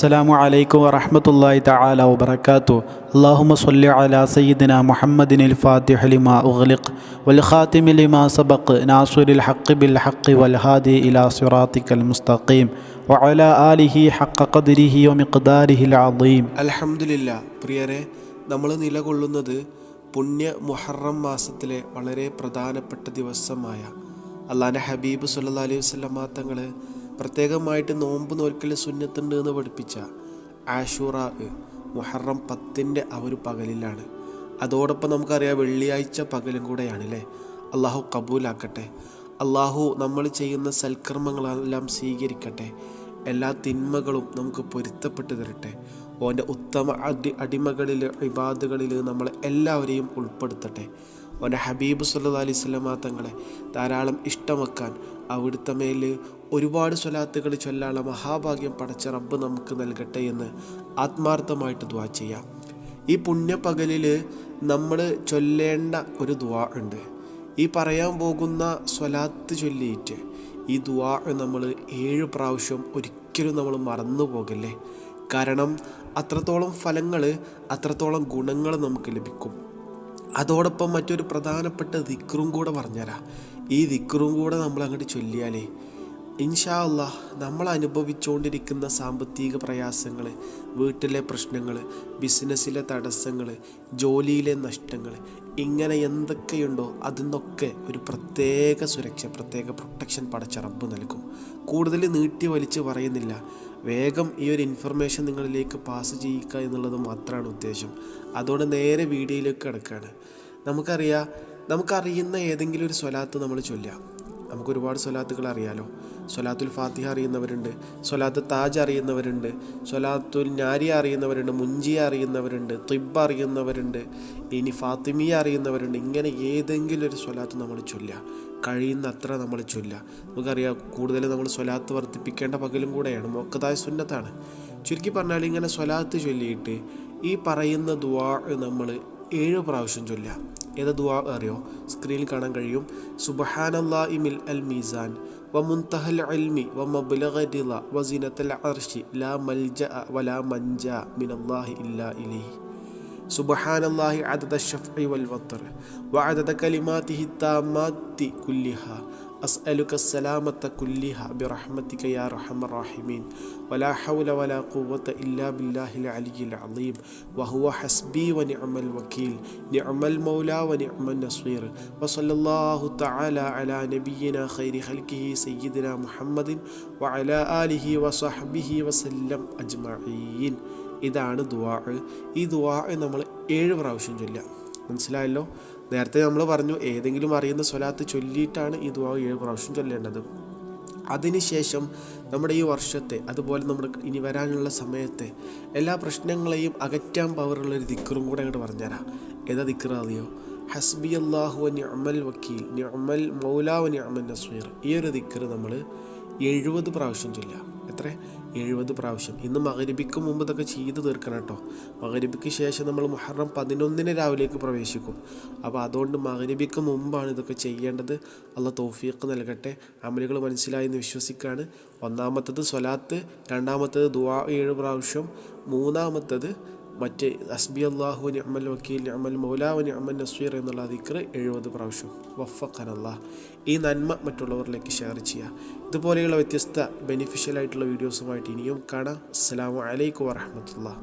അസ്സലാമു അലൈക്കും വറഹ്മത്തുള്ളാഹി തആല വബറകാതുഹു. അല്ലാഹുമ്മ സ്വല്ലി അലാ സയ്യിദിനാ മുഹമ്മദിനിൽ ഫാത്തിഹി ലിമാ ഉഗ്ലിഖ് വൽ ഖാതിമി ലിമാ സബഖ് നാസിറിൽ ഹഖ് ബിൽ ഹഖ് വൽ ഹാദി ഇലാ സിറാത്തിക്കൽ മുസ്തഖീം വഅലാ ആലിഹി ഹഖ ഖദ്രിഹി വമിഖ്ദാരിഹിൽ അദീം. അൽഹംദുലില്ലാഹ്. പ്രിയരെ, നമ്മൾ നിലകൊള്ളുന്നത് പുണ്യ മുഹറം മാസത്തിലെ വളരെ പ്രധാനപ്പെട്ട ദിവസമായ അള്ളാഹുവിൻ്റെ ഹബീബ് സല്ലല്ലാഹു അലൈഹി വസല്ലമ തങ്ങൾ പ്രത്യേകമായിട്ട് നോമ്പ് നോൽക്കൽ സുന്നത്തുണ്ട് എന്ന് പഠിപ്പിച്ച ആഷൂറാ മുഹറം 10 ആ ഒരു പകലിലാണ്. അതോടൊപ്പം നമുക്കറിയാം വെള്ളിയാഴ്ച പകലും കൂടെയാണ് അല്ലേ. അള്ളാഹു കബൂലാക്കട്ടെ. അള്ളാഹു നമ്മൾ ചെയ്യുന്ന സൽക്കർമ്മങ്ങളെല്ലാം സ്വീകരിക്കട്ടെ. എല്ലാ തിന്മകളും നമുക്ക് പൊരുത്തപ്പെട്ട് തരട്ടെ. ഓൻ്റെ ഉത്തമ അടിമകളിൽ ഇബാദുകളിൽ നമ്മളെ എല്ലാവരെയും ഉൾപ്പെടുത്തട്ടെ. ഓൻ്റെ ഹബീബ് സല്ലല്ലാഹു അലൈഹി വസല്ലമ തങ്ങളെ ധാരാളം ഇഷ്ടമാക്കാൻ, അവിടുത്തെ മേൽ ഒരുപാട് സ്വലാത്തുകൾ ചൊല്ലാനുള്ള മഹാഭാഗ്യം പടച്ച റബ്ബ് നമുക്ക് നൽകട്ടെ എന്ന് ആത്മാർത്ഥമായിട്ട് ദുആ ചെയ്യാം. ഈ പുണ്യപകലിൽ നമ്മൾ ചൊല്ലേണ്ട ഒരു ദുആ ഉണ്ട്. ഈ പറയാൻ പോകുന്ന സ്വലാത്ത് ചൊല്ലിയിട്ട് ഈ ദുആ നമ്മൾ 7 പ്രാവശ്യം ഒരിക്കലും നമ്മൾ മറന്നു പോകല്ലേ. കാരണം അത്രത്തോളം ഫലങ്ങൾ, അത്രത്തോളം ഗുണങ്ങൾ നമുക്ക് ലഭിക്കും. അതോടൊപ്പം മറ്റൊരു പ്രധാനപ്പെട്ട ദിക്റും കൂടെ പറഞ്ഞുതരാം. ഈ ദിക്റും കൂടെ നമ്മൾ അങ്ങോട്ട് ചൊല്ലിയാലേ ഇൻഷാ അല്ലാഹ് നമ്മൾ അനുഭവിച്ചുകൊണ്ടിരിക്കുന്ന സാമ്പത്തിക പ്രയാസങ്ങൾ, വീട്ടിലെ പ്രശ്നങ്ങൾ, ബിസിനസ്സിലെ തടസ്സങ്ങൾ, ജോലിയിലെ നഷ്ടങ്ങൾ, ഇങ്ങനെ എന്തൊക്കെയുണ്ടോ അതിന്നൊക്കെ ഒരു പ്രത്യേക സുരക്ഷ, പ്രത്യേക പ്രൊട്ടക്ഷൻ പടച്ച റബ്ബ് നൽകും. കൂടുതൽ നീട്ടി വലിച്ച് പറയുന്നില്ല, വേഗം ഈ ഒരു ഇൻഫർമേഷൻ നിങ്ങളിലേക്ക് പാസ് ചെയ്യുക എന്നുള്ളത് മാത്രമാണ് ഉദ്ദേശം. അതുകൊണ്ട് നേരെ വീഡിയോയിലേക്ക് കിടക്കുകയാണ്. നമുക്കറിയുന്ന ഏതെങ്കിലും ഒരു സ്വലാത്ത് നമ്മൾ ചൊല്ലുക. നമുക്ക് ഒരുപാട് സ്വലാത്തുകൾ അറിയാലോ. സ്വലാത്തുൽ ഫാത്തിഹ അറിയുന്നവരുണ്ട്, സ്വലാത്ത് താജ് അറിയുന്നവരുണ്ട്, സ്വലാത്തുൽ നാരിയ അറിയുന്നവരുണ്ട്, മുഞ്ചിയ അറിയുന്നവരുണ്ട്, തിബ്ബ അറിയുന്നവരുണ്ട്, ഇനി ഫാത്തിമിയ അറിയുന്നവരുണ്ട്. ഇങ്ങനെ ഏതെങ്കിലും ഒരു സ്വലാത്ത് നമ്മൾ ചൊല്ലുക. കഴിയുന്ന അത്ര നമ്മൾ ചൊല്ലുക. നമുക്കറിയാം കൂടുതൽ നമ്മൾ സ്വലാത്ത് വർദ്ധിപ്പിക്കേണ്ട പകലും കൂടെയാണ്, മുഅക്കദായ സുന്നത്താണ്. ചുരുക്കി പറഞ്ഞാൽ ഇങ്ങനെ സ്വലാത്ത് ചൊല്ലിയിട്ട് ഈ പറയുന്ന ദുആ നമ്മൾ 7 പ്രാവശ്യം ചൊല്ലുക. ഏതാ ദുആ അറിയോ? സ്ക്രീനിൽ കാണാൻ കഴിയും. സുബ്ഹാനല്ലാഹി മിൽ അൽ മീസാൻ വ മുൻതഹൽ ഇൽമി വ മബ്ലഗ റിള വ സിനത്തൽ അർശി ലാ മൽജഅ വലാ മൻജാ മിനല്ലാഹി ഇല്ലാ ഇലൈഹി. സുബ്ഹാനല്ലാഹി അദദ ശഫ്ഇ വൽ വത്ർ വ അദദ കലിമാതിഹി താമാത്തി കുല്ലിഹാ അസ്അലുക സലാമത കുല്ലിഹാ ബിറഹ്മതിക യാ അർഹമർ റഹീമീൻ വലാ ഹൗല വലാ ഖുവത ഇല്ലാ ബില്ലാഹിൽ അലിയിൽ അളീം വഹുവ ഹസ്ബി വനിഅമൽ വക്കീൽ നിഅമൽ മൗലാ വനിഅമൻ നസ്വീർ വസല്ലല്ലാഹു തആല അലാ നബിയിനാ ഖൈരി ഖൽഖിഹി സയ്യിദിനാ മുഹമ്മദിൻ വഅലാ ആലിഹി വസഹ്ബിഹി വസല്ലം അജ്മഈൻ. ഇതാണ് ദുആ. ഈ ദുആ നമ്മൾ 7 പ്രാവശ്യം ചൊല്ലുക. മനസ്സിലായല്ലോ? നേരത്തെ നമ്മൾ പറഞ്ഞു ഏതെങ്കിലും അറിയുന്ന സ്വലാത്ത് ചൊല്ലിയിട്ടാണ് ഈ ദുആ 7 പ്രാവശ്യം ചൊല്ലേണ്ടത്. അതിനുശേഷം നമ്മുടെ ഈ വർഷത്തെ, അതുപോലെ നമ്മുടെ ഇനി വരാനുള്ള സമയത്തെ എല്ലാ പ്രശ്നങ്ങളെയും അകറ്റാൻ പവറുള്ളൊരു ദിക്റും കൂടെ അങ്ങോട്ട് പറഞ്ഞുതരാം. ഏതാ ദിക്റ് അറിയോ? ഹസ്ബി അല്ലാഹു വ നിഅമൽ വക്കീൽ നിഅമൽ മൗലാ വ നിഅമൻ നസ്വീർ. ഈ ഒരു ദിക്റ് നമ്മൾ 70 പ്രാവശ്യം ചൊല്ലുക. എത്ര? 70 പ്രാവശ്യം. ഇന്ന് മഗ്‌രിബിക്ക് മുമ്പ് ഇതൊക്കെ ചെയ്ത് തീർക്കണം കേട്ടോ. മഗ്‌രിബിക്ക് ശേഷം നമ്മൾ മുഹറം 11 രാവിലേക്ക് പ്രവേശിക്കും. അപ്പോൾ അതുകൊണ്ട് മഗ്‌രിബിക്ക് മുമ്പാണ് ഇതൊക്കെ ചെയ്യേണ്ടത്. അല്ലാഹ് തൗഫീഖ് നൽകട്ടെ. അമലുകൾ മനസ്സിലായി എന്ന് വിശ്വസിക്കുകയാണ്. ഒന്നാമത്തത് സ്വലാത്ത്, രണ്ടാമത്തത് ദുആ 7 പ്രാവശ്യം, മൂന്നാമത്തത് മറ്റ് ഹസ്ബി അല്ലാഹു നിഅമൽ വക്കീൽ നിഅമൽ മൗലാ നിഅമൻ നസ്വീർ എന്നുള്ള ദിക്ർ 70 പ്രാവശ്യം. വഫഖനല്ലാഹ്. ഈ നന്മ മറ്റുള്ളവരിലേക്ക് ഷെയർ ചെയ്യുക. ഇതുപോലെയുള്ള വ്യത്യസ്ത ബെനിഫിഷ്യൽ ആയിട്ടുള്ള വീഡിയോസുമായിട്ട് ഇനിയും കാണാം. അസ്സലാമു അലൈക്കും വറഹ്മത്തുള്ളാഹി.